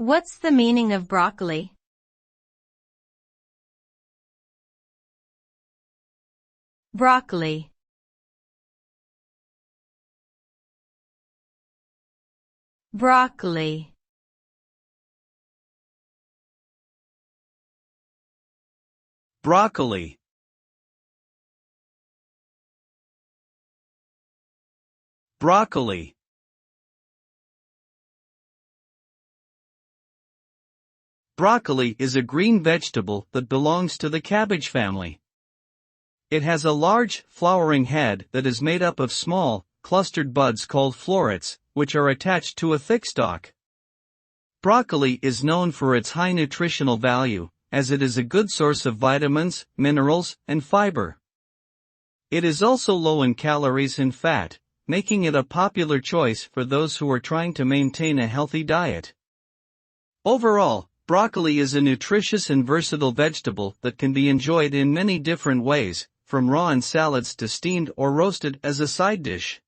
What's the meaning of broccoli? Broccoli. Broccoli. Broccoli. Broccoli. Broccoli is a green vegetable that belongs to the cabbage family. It has a large, flowering head that is made up of small, clustered buds called florets, which are attached to a thick stalk. Broccoli is known for its high nutritional value, as it is a good source of vitamins, minerals, and fiber. It is also low in calories and fat, making it a popular choice for those who are trying to maintain a healthy diet. Overall, broccoli is a nutritious and versatile vegetable that can be enjoyed in many different ways, from raw in salads to steamed or roasted as a side dish.